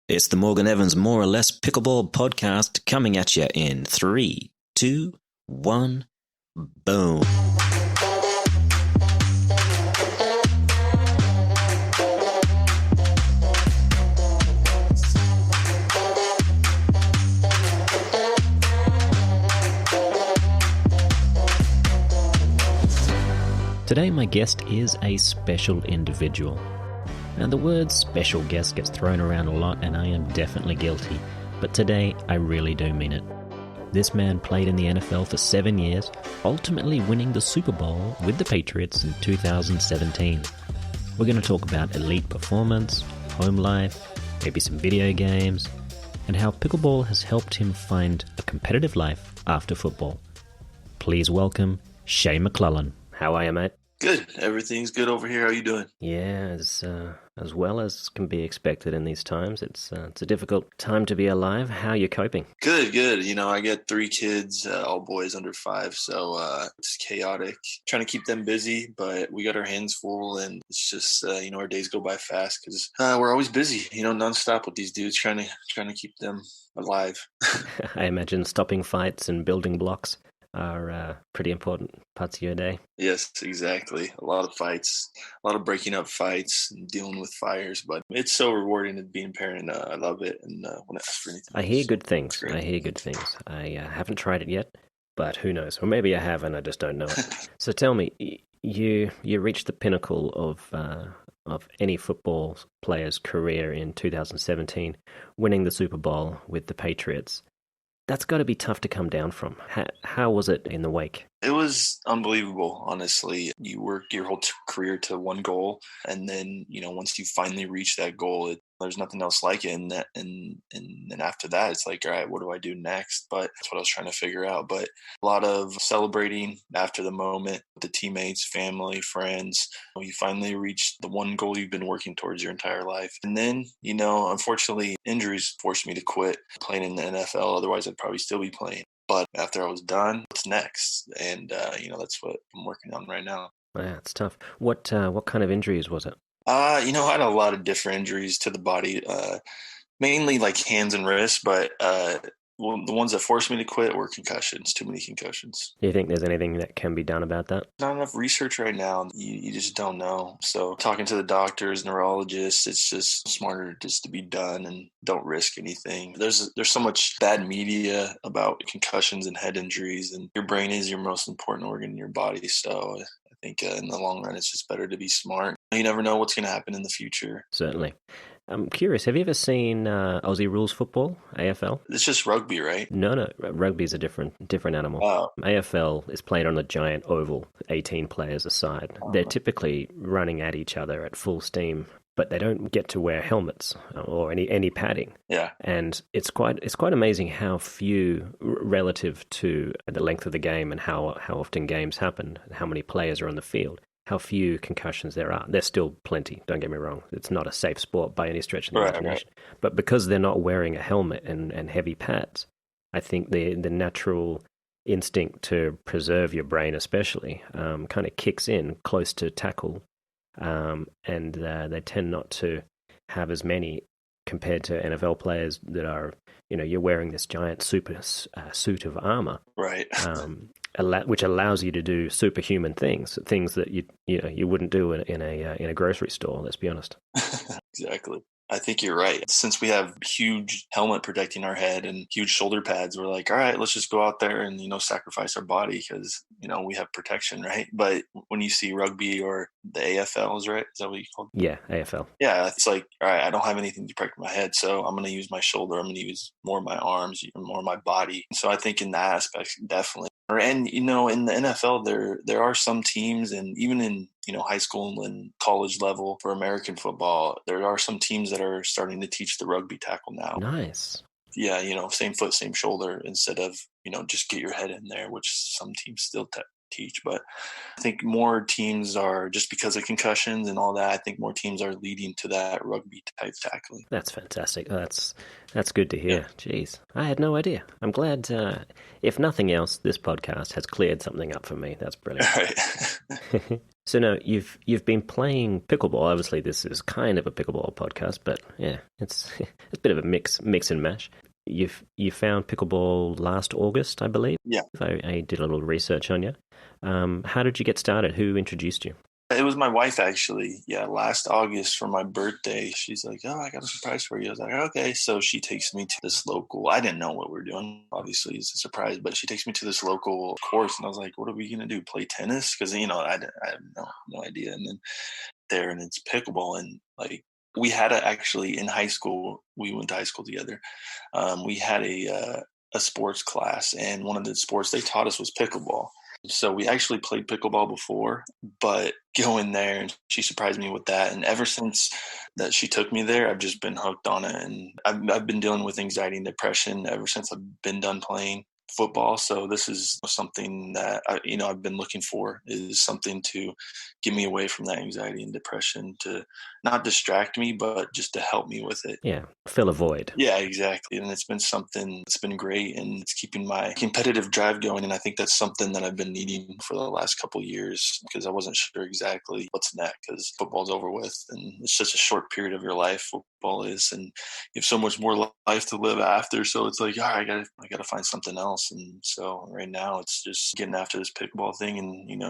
It's the Morgan Evans More or Less Pickleball podcast coming at you in 3, 2, 1, boom. Today my guest is a special individual. Now the word special guest gets thrown around a lot and I am definitely guilty, but today I really do mean it. This man played in the NFL for 7 years, ultimately winning the Superbowl with the Patriots in 2017. We're going to talk about elite performance, home life, maybe some video games, and how pickleball has helped him find a competitive life after football. Please welcome Shae McClellin. How are you, mate? Good. Everything's good over here. How you doing? Yeah, as well as can be expected in these times. It's a difficult time to be alive. How are you coping? Good. You know, I got 3 kids, all boys under 5, so it's chaotic. Trying to keep them busy, but we got our hands full, and it's just our days go by fast because we're always busy. Nonstop with these dudes, trying to keep them alive. I imagine stopping fights and building blocks are pretty important parts of your day. Yes, exactly. A lot of fights, a lot of breaking up fights and dealing with fires, but it's so rewarding to being a parent. I love it, and when I ask for anything, I hear good things. I haven't tried it yet, but who knows? Or maybe I have and I just don't know it. So tell me, you reached the pinnacle of any football player's career in 2017, winning the Super Bowl with the Patriots. That's got to be tough to come down from. How was it in the wake? It was unbelievable, honestly. You work your whole career to one goal, and then once you finally reach that goal, there's nothing else like it. And then after that, it's like, all right, what do I do next? But that's what I was trying to figure out. But a lot of celebrating after the moment with the teammates, family, friends. You finally reach the one goal you've been working towards your entire life. And then, unfortunately, injuries forced me to quit playing in the NFL. Otherwise, I'd probably still be playing. But after I was done, what's next? And, that's what I'm working on right now. Yeah, it's tough. What kind of injuries was it? I had a lot of different injuries to the body, mainly like hands and wrists, but the ones that forced me to quit were concussions, too many concussions. Do you think there's anything that can be done about that? Not enough research right now. You just don't know. So talking to the doctors, neurologists, it's just smarter just to be done and don't risk anything. There's so much bad media about concussions and head injuries, and your brain is your most important organ in your body. So I think in the long run, it's just better to be smart. You never know what's going to happen in the future. Certainly. I'm curious, have you ever seen Aussie Rules Football, AFL? It's just rugby, right? No, rugby's a different animal. Oh. AFL is played on a giant oval, 18 players a side. They're typically running at each other at full steam, but they don't get to wear helmets or any padding. Yeah. And it's quite amazing how few, relative to the length of the game and how often games happen, how many players are on the field, how few concussions there are. There's still plenty, don't get me wrong. It's not a safe sport by any stretch of the imagination. Right. But because they're not wearing a helmet and heavy pads, I think the natural instinct to preserve your brain especially kind of kicks in close to tackle, and they tend not to have as many compared to NFL players that are, you're wearing this giant super suit of armor. Right. Which allows you to do superhuman things that you wouldn't do in a grocery store. Let's be honest. Exactly. I think you're right. Since we have huge helmet protecting our head and huge shoulder pads, we're like, all right, let's just go out there and, sacrifice our body because, we have protection, right? But when you see rugby or the AFL, is right? Is that what you call it? Yeah, AFL. Yeah, it's like, all right, I don't have anything to protect my head, so I'm going to use my shoulder. I'm going to use more of my arms, more of my body. So I think in that aspect, definitely. And, in the NFL, there are some teams, and even in, high school and college level for American football, there are some teams that are starting to teach the rugby tackle now. Nice. Yeah, same foot, same shoulder instead of, just get your head in there, which some teams still teach. But I think more teams are, just because of concussions and all that, I think more teams are leading to that rugby type tackling. That's fantastic. That's good to hear. Yeah. Jeez, I had no idea. I'm glad, if nothing else, this podcast has cleared something up for me. That's brilliant. Right. So now you've been playing pickleball. Obviously, this is kind of a pickleball podcast, but yeah, it's a bit of a mix and mash. You found pickleball last August, I believe. Yeah. I did a little research on you. How did you get started? Who introduced you? It was my wife, actually. Yeah, last August for my birthday, she's like, "Oh, I got a surprise for you." I was like, "Okay." So she takes me to this local, I didn't know what we were doing. Obviously, it's a surprise, but she takes me to this local course, and I was like, "What are we going to do? Play tennis?" Because, I had no idea. And then there, and it's pickleball. And like, we had actually in high school, we went to high school together. We had a sports class, and one of the sports they taught us was pickleball. So we actually played pickleball before, but going there, and she surprised me with that. And ever since that she took me there, I've just been hooked on it. And I've been dealing with anxiety and depression ever since I've been done playing football. So this is something that I've been looking for, is something to get me away from that anxiety and depression, to not distract me, but just to help me with it. Yeah, fill a void. Yeah, exactly. And it's been something that's been great, and it's keeping my competitive drive going. And I think that's something that I've been needing for the last couple of years, because I wasn't sure exactly what's next, because football's over with, and it's such a short period of your life, football is, and you have so much more life to live after. So it's like, all right, I gotta find something else. And so right now it's just getting after this pickleball thing, and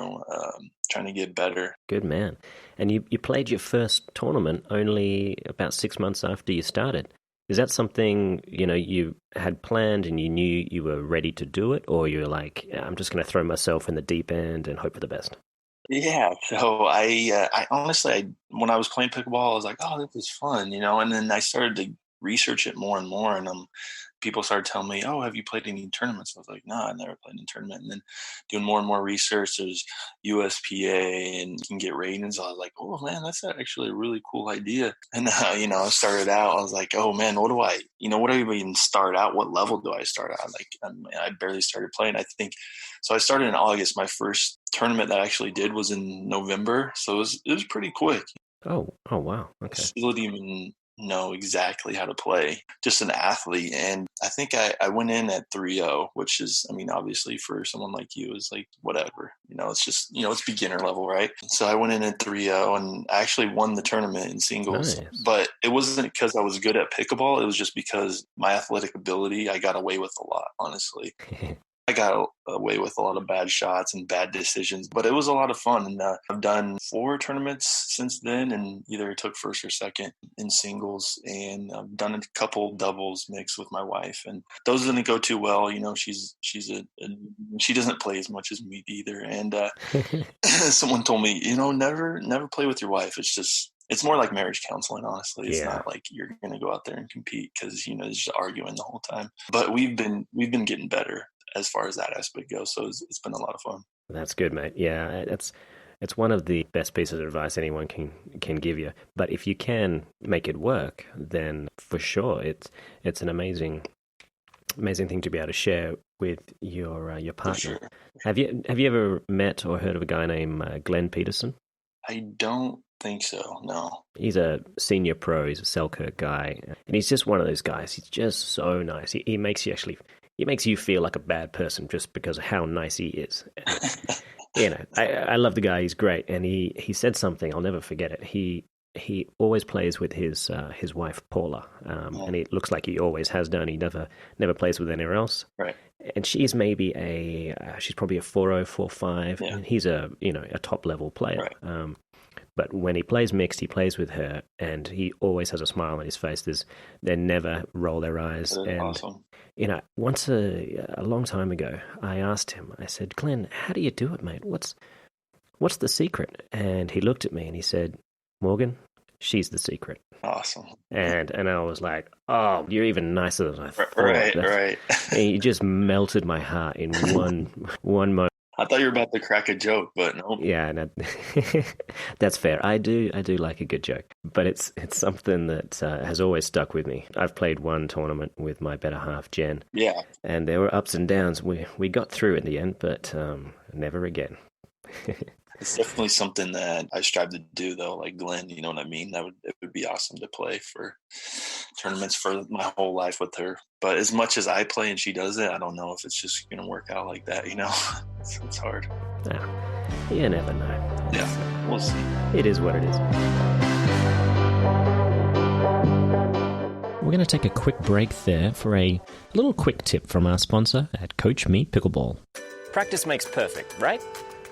trying to get better. Good man. And you played your first tournament only about 6 months after you started. Is that something you had planned and you knew you were ready to do it, or you're like, I'm just going to throw myself in the deep end and hope for the best? Yeah, so I honestly, when I was playing pickleball, I was like, oh, this is fun, and then I started to research it more and more, and people started telling me, oh, have you played any tournaments? I was like, no, I never played any tournament. And then doing more and more research, there's USPA, and you can get ratings. I was like, oh man, that's actually a really cool idea. And I started out, I was like, oh man, what do I even start out? What level do I start out? Like, I barely started playing, I think. So I started in August. My first tournament that I actually did was in November. So it was pretty quick. Oh wow. Okay. Still didn't even know exactly how to play, just an athlete. And I think I went in at 3-0, which is, obviously for someone like you, is like, whatever, it's just, it's beginner level, right? So I went in at 3-0, and I actually won the tournament in singles. Nice. But it wasn't because I was good at pickleball. It was just because my athletic ability, I got away with a lot, honestly. I got away with a lot of bad shots and bad decisions, but it was a lot of fun. And I've done 4 tournaments since then, and either took first or second in singles. And I've done a couple doubles mixed with my wife, and those didn't go too well. She's she doesn't play as much as me either. And someone told me, never play with your wife. It's more like marriage counseling, honestly. It's not like you're going to go out there and compete, because, just arguing the whole time. But we've been getting better as far as that aspect goes. So it's been a lot of fun. That's good, mate. Yeah, it's one of the best pieces of advice anyone can give you. But if you can make it work, then for sure it's an amazing thing to be able to share with your partner. Sure. Have you ever met or heard of a guy named Glenn Peterson? I don't think so, no. He's a senior pro. He's a Selkirk guy, and he's just one of those guys. He's just so nice. He makes you feel like a bad person just because of how nice he is. I love the guy. He's great. And he said something, I'll never forget it. He always plays with his wife, Paula. And it looks like he always has done. He never plays with anyone else. Right. And she's maybe she's probably a 4.0, 4.5. Yeah. And he's a top level player. Right. But when he plays mixed, he plays with her, and he always has a smile on his face. They never roll their eyes. And awesome. Once a long time ago, I asked him. I said, "Glenn, how do you do it, mate? What's the secret?" And he looked at me and he said, "Morgan, she's the secret." Awesome. And I was like, "Oh, you're even nicer than I thought." Right. He just melted my heart in one moment. I thought you were about to crack a joke, but no. Yeah, no, that's fair. I do like a good joke, but it's something that has always stuck with me. I've played one tournament with my better half, Jen. Yeah. And there were ups and downs. We got through in the end, but never again. It's definitely something that I strive to do, though. Like Glenn, you know what I mean? It would be awesome to play for tournaments for my whole life with her. But as much as I play and she does it, I don't know if it's just going to work out like that. You know, it's hard. Yeah, you never know. Yeah, we'll see. It is what it is. We're going to take a quick break there for a little quick tip from our sponsor at Coach Me Pickleball. Practice makes perfect, right?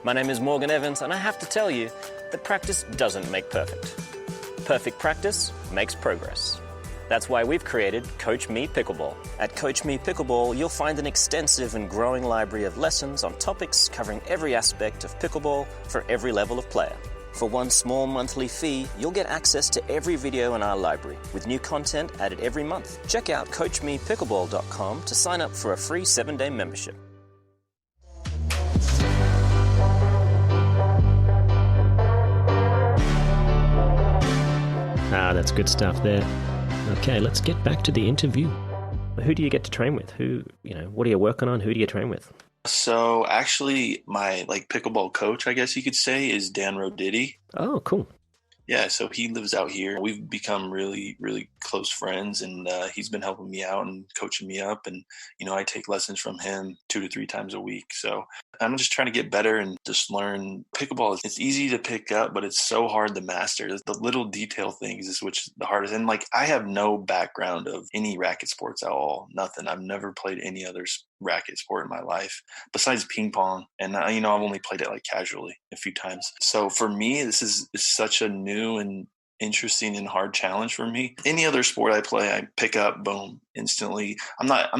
My name is Morgan Evans, and I have to tell you that practice doesn't make perfect. Perfect practice makes progress. That's why we've created Coach Me Pickleball. At Coach Me Pickleball, you'll find an extensive and growing library of lessons on topics covering every aspect of pickleball for every level of player. For one small monthly fee, you'll get access to every video in our library, with new content added every month. Check out CoachMePickleball.com to sign up for a free 7-day membership. That's good stuff there. Okay, let's get back to the interview. Who do you get to train with? What are you working on? Who do you train with? So actually, my pickleball coach, I guess you could say, is Dan Roditi. Oh, cool. Yeah, so he lives out here. We've become really, really close friends, and he's been helping me out and coaching me up. And, I take lessons from him 2 to 3 times a week. So I'm just trying to get better and just learn. Pickleball, it's easy to pick up, but it's so hard to master. The little detail things is which the hardest. And I have no background of any racket sports at all, nothing. I've never played any other racket sport in my life besides ping pong. And, I've only played it casually a few times. So for me, this is such a new and interesting and hard challenge for me. Any other sport I play, I pick up, boom, instantly. I'm not,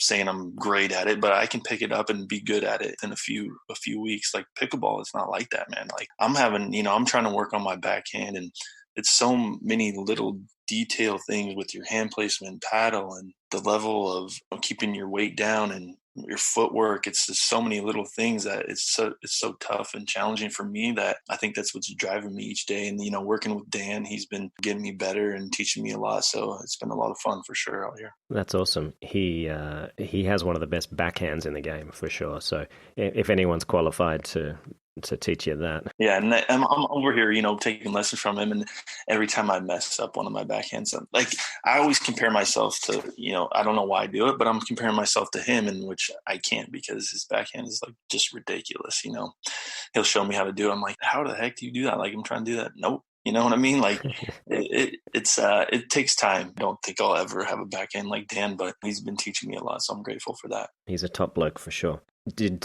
saying I'm great at it, but I can pick it up and be good at it in a few weeks. Pickleball, it's not like that, man. I'm trying to work on my backhand, and it's so many little detail things with your hand placement, paddle, and the level of keeping your weight down and your footwork. It's just so many little things that it's so tough and challenging for me that I think that's what's driving me each day. And, working with Dan, he's been getting me better and teaching me a lot. So it's been a lot of fun for sure out here. That's awesome. He has one of the best backhands in the game for sure. So if anyone's qualified to teach you that. Yeah, and I'm over here, taking lessons from him, and every time I mess up one of my backhands, I always compare myself to, I don't know why I do it, but I'm comparing myself to him, in which I can't, because his backhand is just ridiculous. He'll show me how to do it. I'm like, how the heck do you do that? I'm trying to do that. Nope. You know what I mean? It takes time. Don't think I'll ever have a backhand like Dan, but he's been teaching me a lot, so I'm grateful for that. He's a top bloke for sure. Do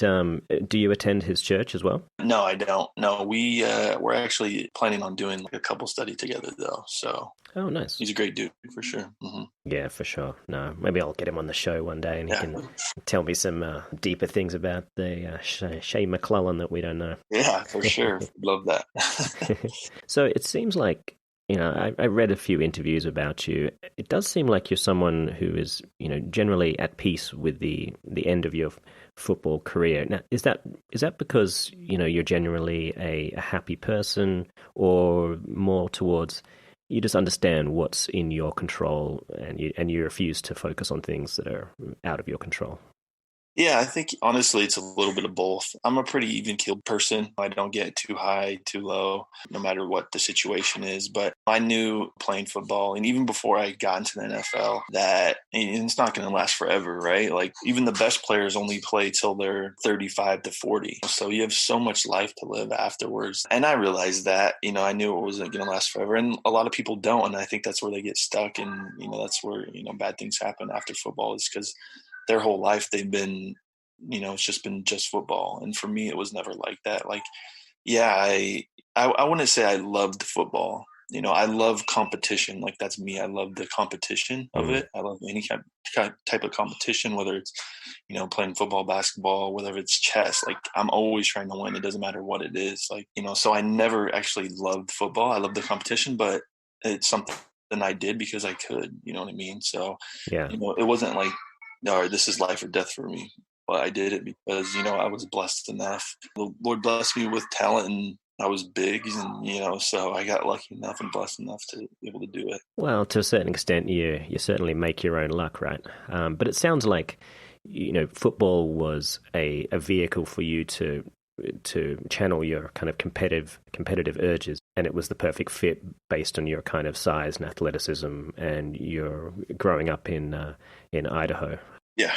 you attend his church as well? No, I don't. No, we're actually planning on doing a couple study together though. So, oh, nice. He's a great dude for sure. Mm-hmm. Yeah, for sure. No, maybe I'll get him on the show one day, and he can tell me some deeper things about the Shae McClellin that we don't know. Yeah, for sure. Love that. So it seems like, I read a few interviews about you. It does seem like you're someone who is, generally at peace with the end of your football career. Now, is that because, you're generally a happy person, or more towards you just understand what's in your control and you refuse to focus on things that are out of your control? Yeah, I think honestly it's a little bit of both. I'm a pretty even-keeled person. I don't get too high, too low, no matter what the situation is. But I knew playing football, and even before I got into the NFL, that it's not going to last forever, right? Even the best players only play till they're 35 to 40. So you have so much life to live afterwards. And I realized that, I knew it wasn't going to last forever. And a lot of people don't. And I think that's where they get stuck. And, that's where, bad things happen after football, is because their whole life they've been, it's just football. And for me, it was never like that. I wouldn't say I loved football. I love competition. That's me. I love the competition of it. I love any type of competition, whether it's, playing football, basketball, whether it's chess. I'm always trying to win. It doesn't matter what it is. So I never actually loved football. I loved the competition, but it's something I did because I could, you know what I mean? So, yeah, it wasn't no, this is life or death for me. But I did it because, I was blessed enough. The Lord blessed me with talent, and I was big, and, so I got lucky enough and blessed enough to be able to do it. Well, to a certain extent, you certainly make your own luck, right? But it sounds like, football was a vehicle for you to channel your kind of competitive urges, and it was the perfect fit based on your kind of size and athleticism and your growing up in Idaho. Yeah.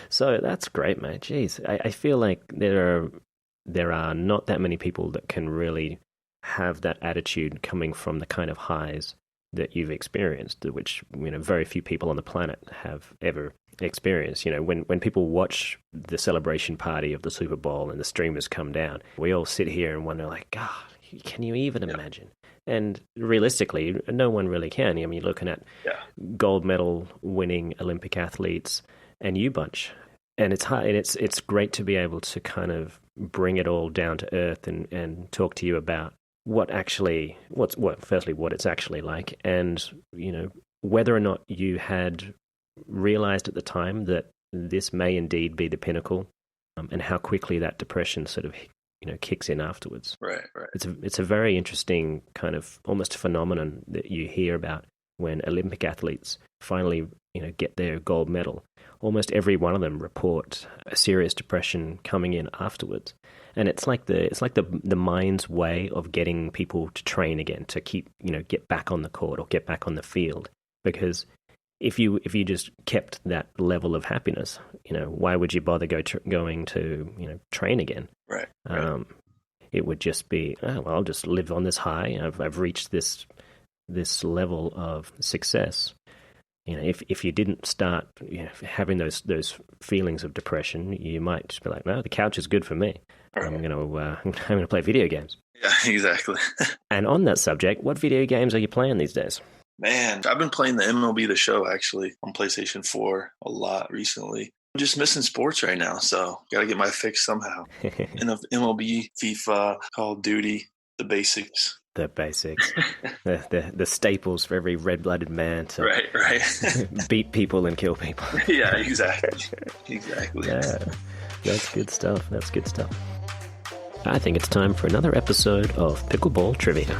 So that's great, mate. Jeez, I feel like there are not that many people that can really have that attitude coming from the kind of highs that you've experienced, which very few people on the planet have ever experienced. When people watch the celebration party of the Super Bowl and the streamers come down, we all sit here and wonder, like, God, can you even imagine? And realistically, no one really can. I mean, you're looking at gold medal winning Olympic athletes and you bunch. And it's hard, and it's great to be able to kind of bring it all down to earth and talk to you about firstly what it's actually like, and whether or not you had realized at the time that this may indeed be the pinnacle, and how quickly that depression sort of kicks in afterwards. Right. It's a very interesting kind of almost phenomenon that you hear about when Olympic athletes finally get their gold medal. Almost every one of them report a serious depression coming in afterwards, and it's like the mind's way of getting people to train again, to keep get back on the court or get back on the field. Because if you just kept that level of happiness, why would you bother going to train again? Right. It would just be, I'll just live on this high. I've reached this level of success. If you didn't start having those feelings of depression, you might just be like, no, the couch is good for me. Right. I'm gonna play video games. Yeah, exactly. And on that subject, what video games are you playing these days? Man, I've been playing the MLB The Show actually on PlayStation 4 a lot recently. I'm just missing sports right now, so got to get my fix somehow. MLB, FIFA, Call of Duty, the basics. The basics, the staples for every red-blooded man to right. beat people and kill people. Yeah, exactly. Yeah, that's good stuff. I think it's time for another episode of Pickleball Trivia.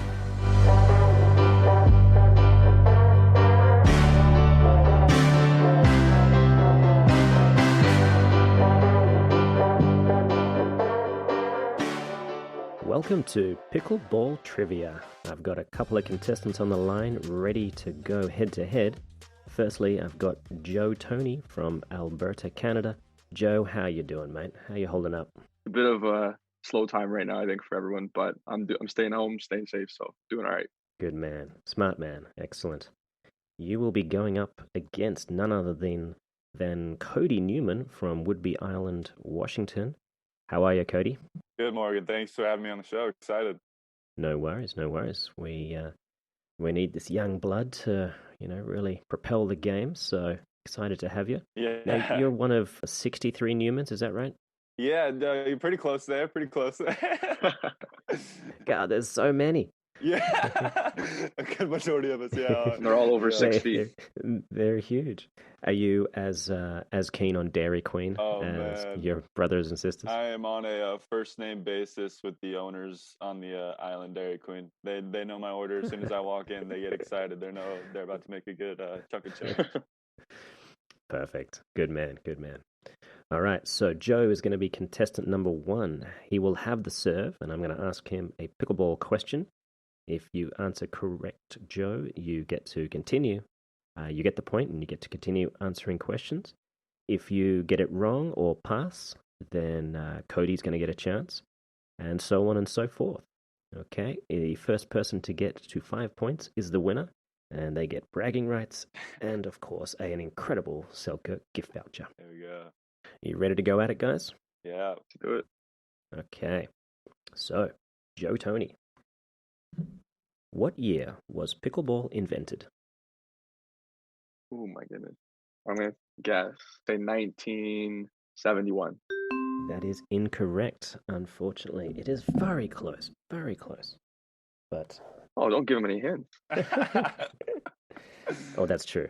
Welcome to Pickleball Trivia. I've got a couple of contestants on the line ready to go head-to-head. Firstly, I've got Joe Tony from Alberta, Canada. Joe, how you doing, mate? How you holding up? A bit of a slow time right now, I think, for everyone, but I'm staying home, staying safe, so doing all right. Good man. Smart man. Excellent. You will be going up against none other than Kody Newman from Whidbey Island, Washington. How are you, Kody? Good, Morgan. Thanks for having me on the show. Excited. No worries. We need this young blood to, really propel the game. So excited to have you. Yeah. Now, you're one of 63 Newmans, is that right? Yeah, you're pretty close there. God, there's so many. Yeah, a good majority of us. Yeah, they're all over 6 feet. They're huge. Are you as keen on Dairy Queen as your brothers and sisters? I am on a first name basis with the owners on the island Dairy Queen. They know my order as soon as I walk in. They get excited. They know they're about to make a good chunk of change. Perfect. Good man. All right, so Joe is going to be contestant number 1. He will have the serve, and I'm going to ask him a pickleball question. If you answer correct, Joe, you get to continue. You get the point, and you get to continue answering questions. If you get it wrong or pass, then Kody's going to get a chance, and so on and so forth. Okay, the first person to get to 5 points is the winner, and they get bragging rights and, of course, an incredible Selkirk gift voucher. There we go. You ready to go at it, guys? Yeah, let's do it. Okay, so, Joe Tony. What year was pickleball invented? Oh my goodness. I'm going to guess, say 1971. That is incorrect, unfortunately. It is very close. But... Oh, don't give him any hints. Oh, that's true.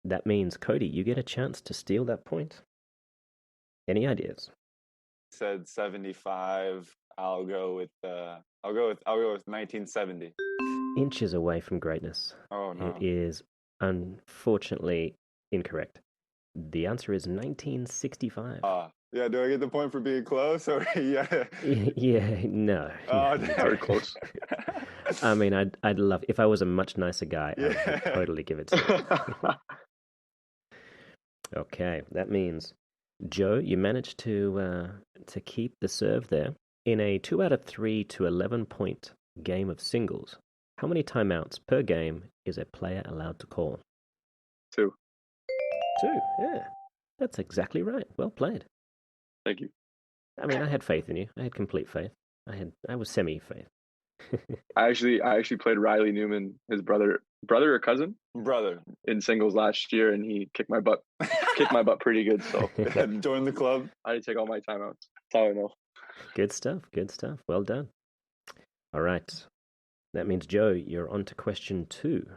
That means, Kody, you get a chance to steal that point. Any ideas? Said 75. I'll go with 1970. Inches away from greatness. Oh no. It is unfortunately incorrect. The answer is 1965. Yeah, do I get the point for being close? Or yeah. Yeah, no. Oh, no, Very close. I mean, I'd love if I was a much nicer guy. Yeah. I'd totally give it to you. Okay, that means Joe, you managed to keep the serve there in a 2 out of 3 to 11 point game of singles. How many timeouts per game is a player allowed to call? 2. 2. Yeah, that's exactly right. Well played. Thank you. I mean, I had faith in you. I had complete faith. I was semi-faith. I actually played Riley Newman, his brother or cousin, Brother. in singles last year, and he kicked my butt pretty good. So Join the club. I had to take all my timeouts. That's how I know. Good stuff. Good stuff. Well done. All right. That means, Joe, you're on to question 2.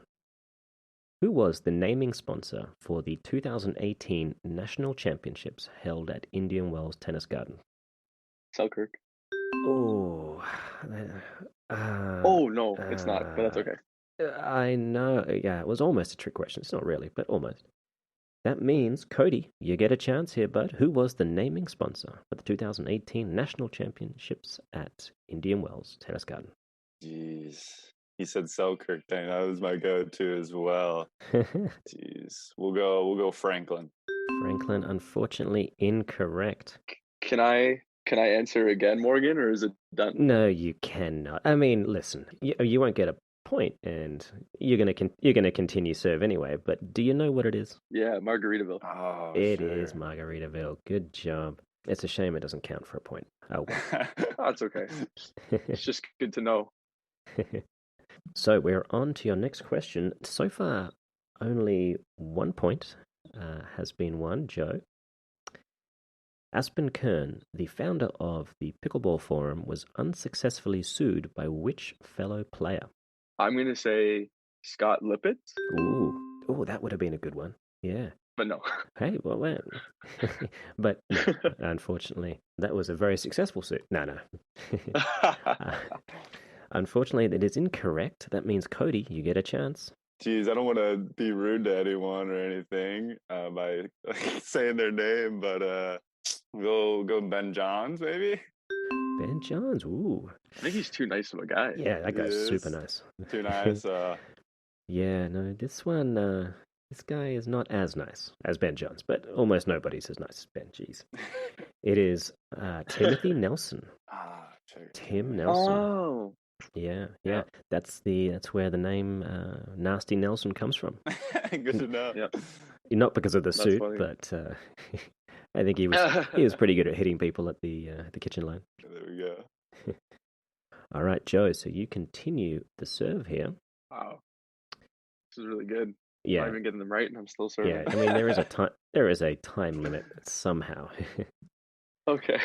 Who was the naming sponsor for the 2018 National Championships held at Indian Wells Tennis Garden? Selkirk. Oh. Oh no, it's not, but that's okay. I know. Yeah, it was almost a trick question. It's not really, but almost. That means, Kody, you get a chance here, bud. Who was the naming sponsor for the 2018 National Championships at Indian Wells Tennis Garden? Jeez. He said Selkirk. Dang, that was my go-to as well. Jeez. We'll go Franklin. Franklin, unfortunately, incorrect. Can I answer again, Morgan, or is it done? No, you cannot. I mean, listen, you won't get a point, and you're gonna continue serve anyway. But do you know what it is? Yeah, Margaritaville. Oh, It sure. is Margaritaville. Good job. It's a shame it doesn't count for a point. Oh well. Oh, it's okay. It's just good to know. So we're on to your next question. So far, only 1 point has been won, Joe. Aspen Kern, the founder of the Pickleball Forum, was unsuccessfully sued by which fellow player? I'm gonna say Scott Lippett, Ooh, that would have been a good one. Yeah. but no. Hey, well, but no, unfortunately, that was a very successful suit. No. Unfortunately, that is incorrect. That means, Kody, you get a chance. Jeez, I don't want to be rude to anyone or anything by saying their name, but we'll go Ben Johns, maybe? Ben Johns, ooh. I think he's too nice of a guy. Yeah, that guy's Yes. super nice. Too nice. Yeah, no, this guy is not as nice as Ben Johns, but almost nobody's as nice as Ben. Jeez. It is Timothy Nelson. Sure. Tim Nelson. Oh. Yeah. That's where the name Nasty Nelson comes from. Good to know. Yeah. Not because of the That's suit, funny. but I think he was pretty good at hitting people at the kitchen line. There we go. All right, Joe. So you continue the serve here. Wow. This is really good. I'm Yeah. not even getting them right, and I'm still serving. Yeah. I mean, there is a time limit somehow. Okay.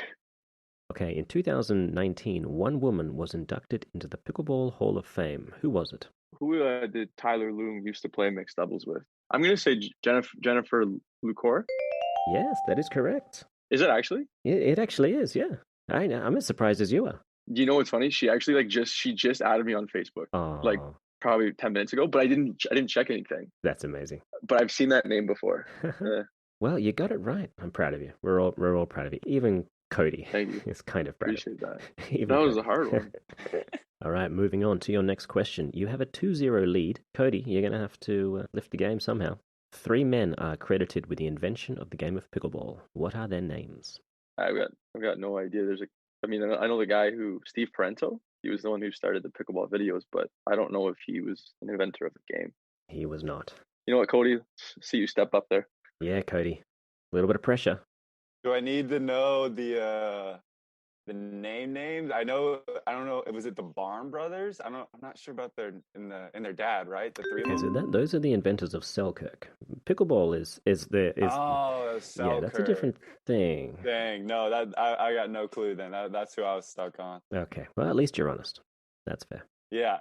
Okay, in 2019, one woman was inducted into the Pickleball Hall of Fame. Who was it? Who did Tyler Loom used to play mixed doubles with? I'm gonna say Jennifer Lucor. Yes, that is correct. Is it actually? It actually is, yeah. I'm as surprised as you are. You know what's funny? She actually she just added me on Facebook Oh, like probably 10 minutes ago, but I didn't check anything. that's amazing. But I've seen that name before. Well, you got it right. I'm proud of you. We're all proud of you. Even Kody Thank you. is kind of proud. Appreciate that. Even That was Kody. a hard one. All right, moving on to your next question. You have a 2-0 lead. Kody, you're going to have to lift the game somehow. 3 men are credited with the invention of the game of pickleball. What are their names? I've got no idea. I know the guy Steve Parento. He was the one who started the pickleball videos, but I don't know if he was an inventor of the game. He was not. You know what, Kody? See you step up there. Yeah, Kody. A little bit of pressure. Do I need to know the names? I don't know. Was it the Barn brothers? I'm not sure about their dad, right? The 3 Okay, of so them. those are the inventors of Selkirk. Pickleball is Selkirk. yeah, that's a different thing. Dang, no, that I got no clue then. That's who I was stuck on. Okay, well, at least you're honest. That's fair. Yeah.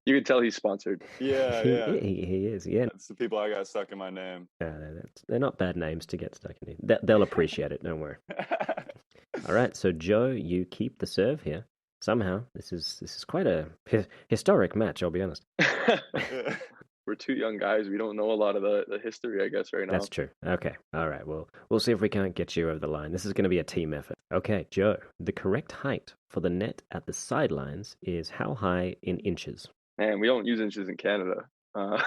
You can tell he's sponsored. yeah. He is, yeah. That's the people I got stuck in my name. They're not bad names to get stuck in. They'll appreciate it, don't worry. All right, so Joe, you keep the serve here. Somehow, this is quite a historic match, I'll be honest. we're two young guys. We don't know a lot of the history, I guess, right now. That's true. Okay. All right. Well, we'll see if we can't get you over the line. This is going to be a team effort. Okay, Joe. The correct height for the net at the sidelines is how high in inches? Man, we don't use inches in Canada. All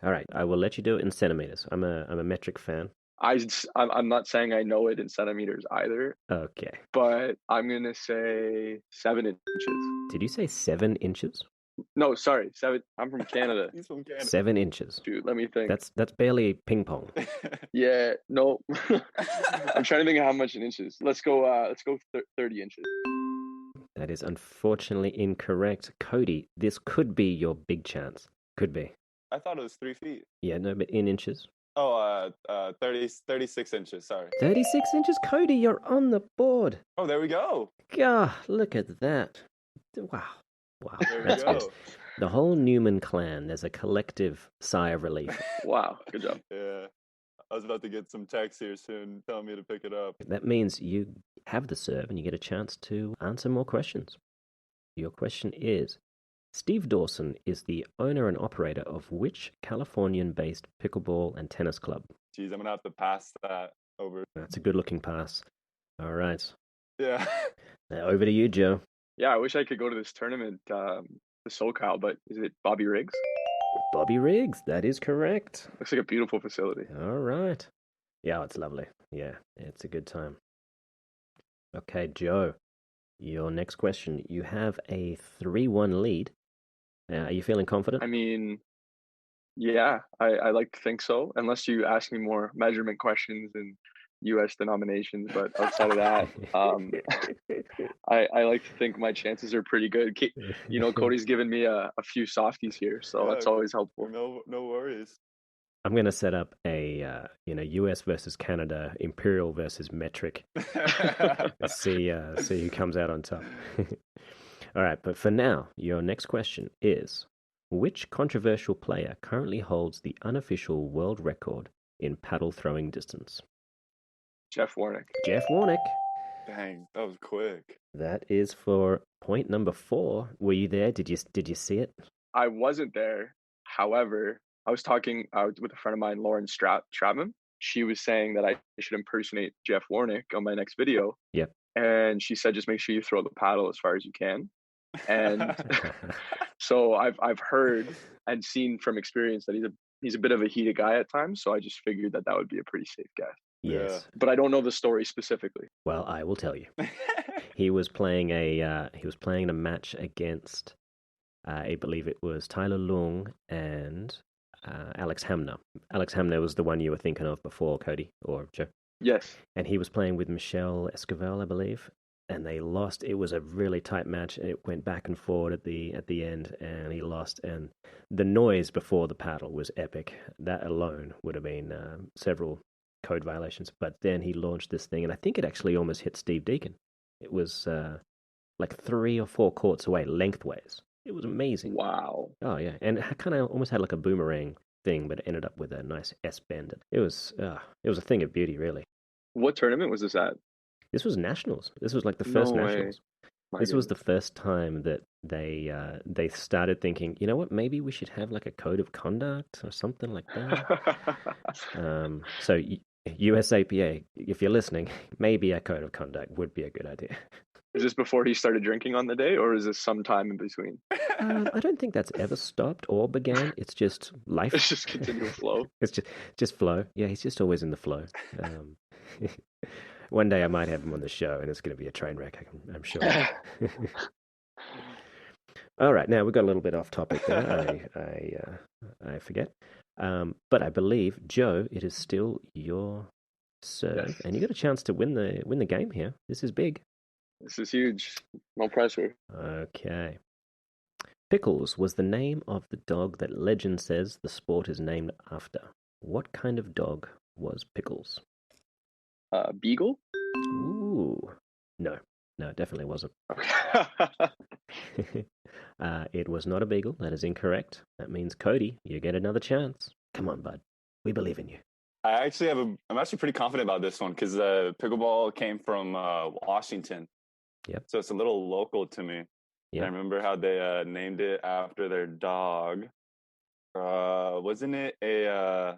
right. I will let you do it in centimeters. I'm a metric fan. I'm not saying I know it in centimeters either, Okay. but I'm gonna say 7 inches. Did you say 7 inches? No, sorry, 7. I'm from Canada. He's from Canada. 7 inches. Dude, let me think. That's barely ping pong. Yeah, no. I'm trying to think of how much in inches. Let's go 30 inches. That is unfortunately incorrect. Kody, this could be your big chance. Could be. I thought it was 3 feet. Yeah, no, but in inches. Oh, 36 inches. Sorry. 36 inches? Kody, you're on the board. Oh, there we go. God, look at that. Wow. Wow, There we that's go. good. The whole Newman clan, there's a collective sigh of relief. Wow, good job. Yeah. I was about to get some texts here soon telling me to pick it up. That means you have the serve and you get a chance to answer more questions. Your question is, Steve Dawson is the owner and operator of which Californian-based pickleball and tennis club? Jeez, I'm going to have to pass that over. That's a good-looking pass. All right. Yeah. Now over to you, Joe. Yeah, I wish I could go to this tournament, the SoCal, but is it Bobby Riggs? Bobby Riggs, that is correct. Looks like a beautiful facility. All right. Yeah, it's lovely. Yeah, it's a good time. Okay, Joe, your next question. You have a 3-1 lead. Are you feeling confident? I mean, yeah, I like to think so, unless you ask me more measurement questions and U.S. denominations. But outside of that, I like to think my chances are pretty good. You know, Kody's given me a few softies here, so that's always helpful. No worries. I'm going to set up a U.S. versus Canada, imperial versus metric. see who comes out on top. All right, but for now, your next question is, which controversial player currently holds the unofficial world record in paddle throwing distance? Jeff Warnick. Jeff Warnick. Dang, that was quick. That is for point number 4. Were you there? Did you see it? I wasn't there. However, I was talking with a friend of mine, Lauren Stratman. She was saying that I should impersonate Jeff Warnick on my next video. Yep. And she said, just make sure you throw the paddle as far as you can. And so I've heard and seen from experience that he's a bit of a heated guy at times. So I just figured that would be a pretty safe guess. Yes. But I don't know the story specifically. Well, I will tell you. He was playing a match against I believe it was Tyler Lung and Alex Hamner. Alex Hamner was the one you were thinking of before, Kody or Joe. Yes. And he was playing with Michelle Esquivel, I believe, and they lost. It was a really tight match. It went back and forward at the end, and he lost. And the noise before the paddle was epic. That alone would have been several code violations. But then he launched this thing, and I think it actually almost hit Steve Deacon. It was like 3 or 4 courts away, lengthways. It was amazing. Wow. Oh, yeah. And it kind of almost had like a boomerang thing, but it ended up with a nice S-bend. It was a thing of beauty, really. What tournament was this at? This was Nationals. This was like the first No way. Nationals. My This was the goodness. first time that they started thinking, you know what, maybe we should have like a code of conduct or something like that. So USAPA, if you're listening, maybe a code of conduct would be a good idea. Is this before he started drinking on the day, or is this sometime in between? I don't think that's ever stopped or began. It's just life. It's just continual flow. It's just flow. Yeah, he's just always in the flow. One day I might have him on the show, and it's going to be a train wreck, I'm sure. All right, now we got a little bit off topic there. I forget. But I believe, Joe, it is still your serve, Yes. and you got a chance to win the game here. This is big. This is huge. No pressure. Okay. Pickles was the name of the dog that legend says the sport is named after. What kind of dog was Pickles? Beagle? Ooh. No, it definitely wasn't. Okay. It was not a beagle. That is incorrect. That means, Kody, you get another chance. Come on, bud. We believe in you. I'm actually pretty confident about this one because pickleball came from Washington. Yep. So it's a little local to me. Yeah. I remember how they named it after their dog. Wasn't it a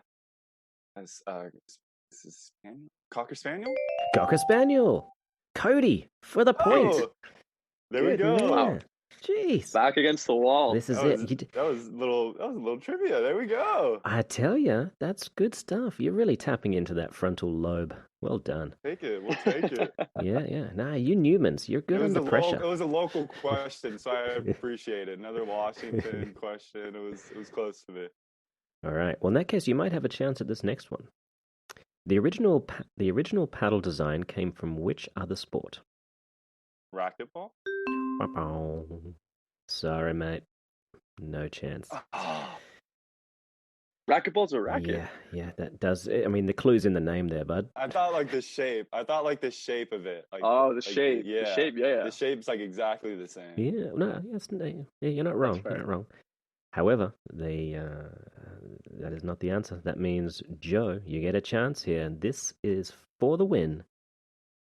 spaniel? Cocker spaniel? Cocker Spaniel. Kody for the point. Oh, there we go. Yeah. Jeez. Back against the wall. This is That it. was a little trivia. There we go. I tell you, that's good stuff. You're really tapping into that frontal lobe. Well done. Take it. We'll take it. Yeah. Nah, you Newmans, you're good under pressure. It was a local question, so I appreciate it. Another Washington question. It was close to me. All right. Well, in that case, you might have a chance at this next one. The original paddle design came from which other sport? Racquetball? Sorry, mate. No chance. Racquetball's a racket. Yeah, that does. I mean, the clue's in the name there, bud. I thought like the shape. the shape of it. Like, the shape. Yeah. The shape, yeah. The shape's like exactly the same. Yeah, no, you're not wrong. You're not wrong. However, that is not the answer. That means, Joe, you get a chance here. This is for the win.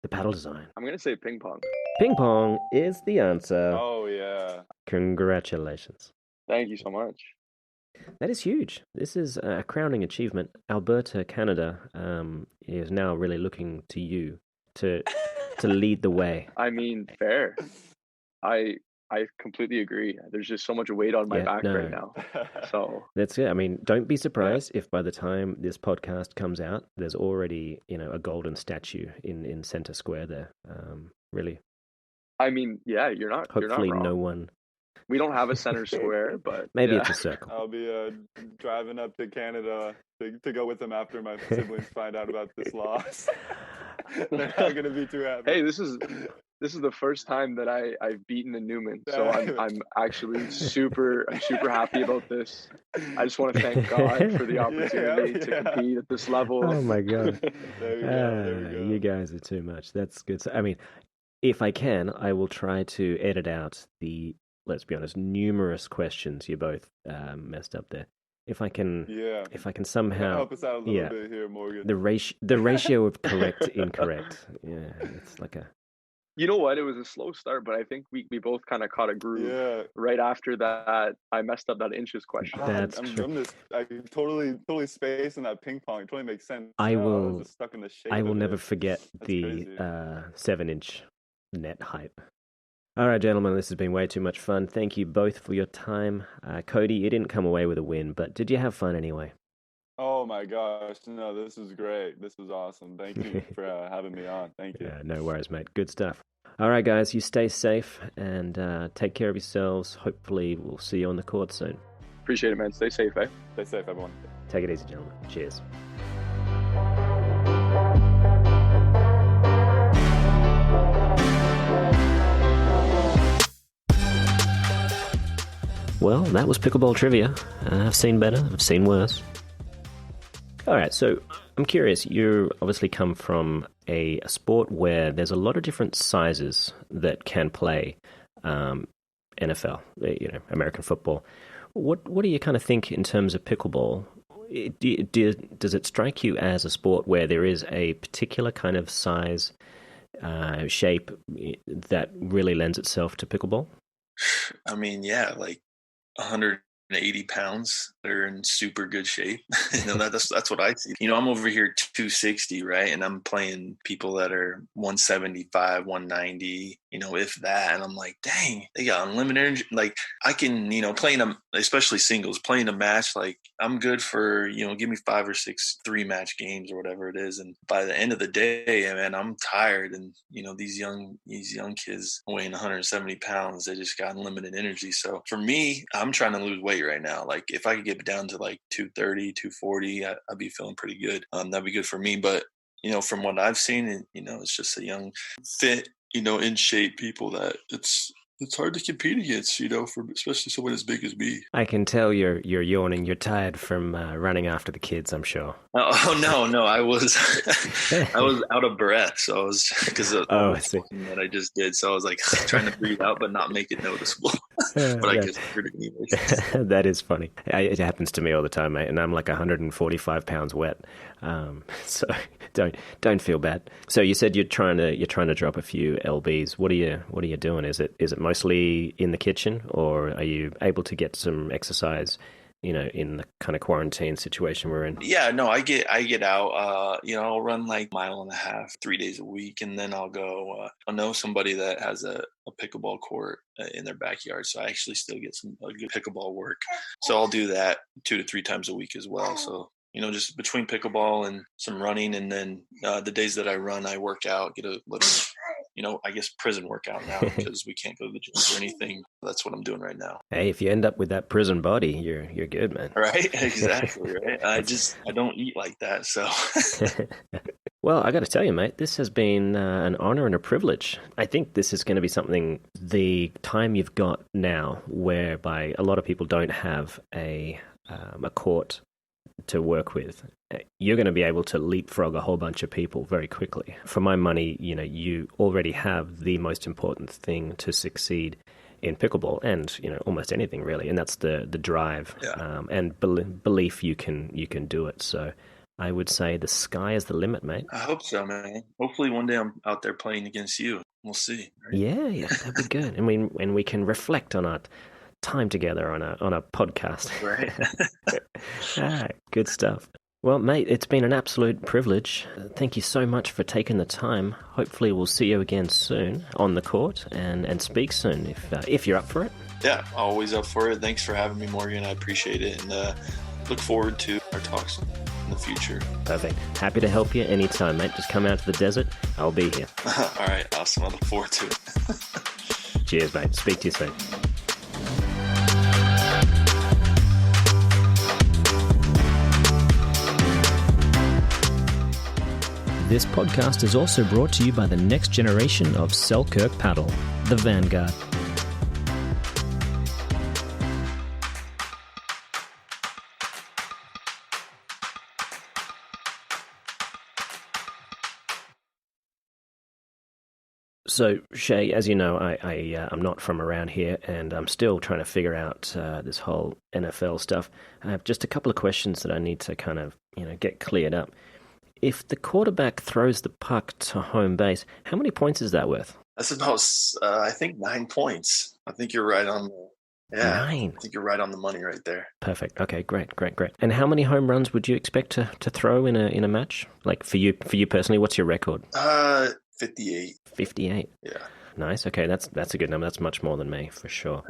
The paddle design. I'm going to say ping pong. Ping pong is the answer. Oh, yeah. Congratulations. Thank you so much. That is huge. This is a crowning achievement. Alberta, Canada, is now really looking to you to lead the way. I mean, fair. I completely agree. There's just so much weight on my back right now. So that's it. I mean, don't be surprised if by the time this podcast comes out, there's already a golden statue in center square there. Really. I mean, yeah, you're not. Hopefully, you're not wrong. no one. We don't have a center square, but maybe it's a circle. I'll be driving up to Canada to go with them after my siblings find out about this loss. They're not going to be too happy. Hey, this is the first time that I've beaten a Newman, so I'm actually super happy about this. I just want to thank God for the opportunity to compete at this level. Oh my God! There we go. You guys are too much. That's good. I mean, if I can, I will try to edit out the, let's be honest, numerous questions you both messed up there. If I can somehow help us out a little bit here, Morgan. The ratio of correct incorrect. Yeah, it's like a. You know what? It was a slow start, but I think we both kind of caught a groove. Yeah. Right after that, I messed up that inches question. That's true. I totally spacing that ping pong. It totally makes sense. I was just stuck in the shape. I will never forget the 7-inch net height. All right, gentlemen, this has been way too much fun. Thank you both for your time. Kody, you didn't come away with a win, but did you have fun anyway? Oh my gosh, no, this was great. This was awesome. Thank you for having me on. Thank you. No worries, mate. Good stuff. All right, guys, you stay safe and take care of yourselves. Hopefully, we'll see you on the court soon. Appreciate it, man. Stay safe, eh? Stay safe, everyone. Take it easy, gentlemen. Cheers. Well, that was Pickleball Trivia. I've seen better, I've seen worse. All right, so I'm curious. You obviously come from a sport where there's a lot of different sizes that can play NFL, American football. What do you kind of think in terms of pickleball? Does it strike you as a sport where there is a particular kind of size, shape that really lends itself to pickleball? I mean, yeah, like 180 pounds. They're in super good shape. That's what I see. I'm over here 260, right? And I'm playing people that are 175, 190, if that. And I'm like, dang, they got unlimited energy. Like I can, playing them, especially singles, playing a match, like I'm good for, give me 5 or 6 3-match games or whatever it is. And by the end of the day, man, I'm tired. And, these young kids weighing 170 pounds, they just got unlimited energy. So for me, I'm trying to lose weight right now. Like if I could get down to like 230, 240, I'd be feeling pretty good. That'd be good for me. But, from what I've seen, it's just a young, fit, in shape people that it's hard to compete against, for especially someone as big as me. I can tell you're yawning. You're tired from running after the kids, I'm sure. Oh no, I was I was out of breath, so I was because of I see. that I just did. So I was like trying to breathe out, but not make it noticeable. But I guess that is funny. It happens to me all the time, mate, and I'm like 145 pounds wet. So don't feel bad. So you said you're trying to drop a few lbs. What are you doing? Is it mostly in the kitchen, or are you able to get some exercise in the kind of quarantine situation we're in? Yeah, no, I get out. I'll run like a mile and a half, 3 days a week, and then I'll go. I know somebody that has a pickleball court in their backyard, so I actually still get a good pickleball work. So I'll do that 2 to 3 times a week as well. So just between pickleball and some running, and then the days that I run, I work out, get a little, I guess prison workout now because we can't go to the gym or anything. That's what I'm doing right now. Hey, if you end up with that prison body, you're good, man. Right? Exactly, right? I don't eat like that, so. Well, I got to tell you, mate, this has been an honor and a privilege. I think this is going to be something, the time you've got now, whereby a lot of people don't have a court to work with, you're going to be able to leapfrog a whole bunch of people very quickly. For my money, you already have the most important thing to succeed in pickleball and almost anything really, and that's the drive and belief you can do it. So I would say the sky is the limit, mate. I hope so, man. Hopefully one day I'm out there playing against you. We'll see. Right? Yeah, that'd be good. And we can reflect on our time together on a podcast. Right. All right, good stuff. Well, mate, it's been an absolute privilege. Thank you so much for taking the time. Hopefully we'll see you again soon on the court and speak soon if you're up for it. Yeah, always up for it. Thanks for having me, Morgan. I appreciate it, and look forward to our talks in the future. Perfect. Happy to help you anytime, mate. Just come out to the desert. I'll be here. All right, awesome. I look forward to it. Cheers, mate. Speak to you soon. This podcast is also brought to you by the next generation of Selkirk paddle, the Vanguard. So, Shea, as you know, I'm not from around here, and I'm still trying to figure out this whole NFL stuff. I have just a couple of questions that I need to kind of, get cleared up. If the quarterback throws the puck to home base, how many points is that worth? That's about, I think, 9 points. I think you're right on the. Yeah, 9. I think you're right on the money right there. Perfect. Okay, great. And how many home runs would you expect to throw in a match? Like for you personally, what's your record? 58. 58. Yeah. Nice. Okay, that's a good number. That's much more than me for sure.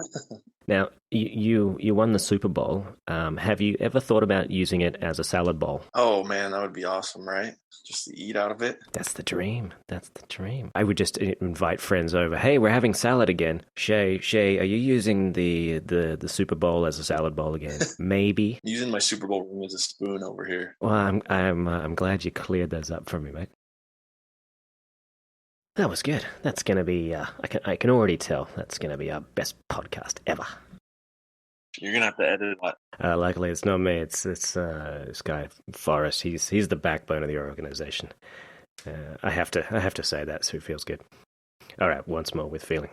Now, you won the Super Bowl. Have you ever thought about using it as a salad bowl? Oh man, that would be awesome, right? Just to eat out of it. That's the dream. I would just invite friends over. Hey, we're having salad again. Shea, are you using the Super Bowl as a salad bowl again? Maybe. Using my Super Bowl ring as a spoon over here. Well, I'm glad you cleared those up for me, mate. That was good. That's going to be, I can already tell that's going to be our best podcast ever. You're going to have to edit that. Luckily, it's not me. It's this guy, Forrest. He's the backbone of the organization. I have to say that, so it feels good. All right, once more with feeling.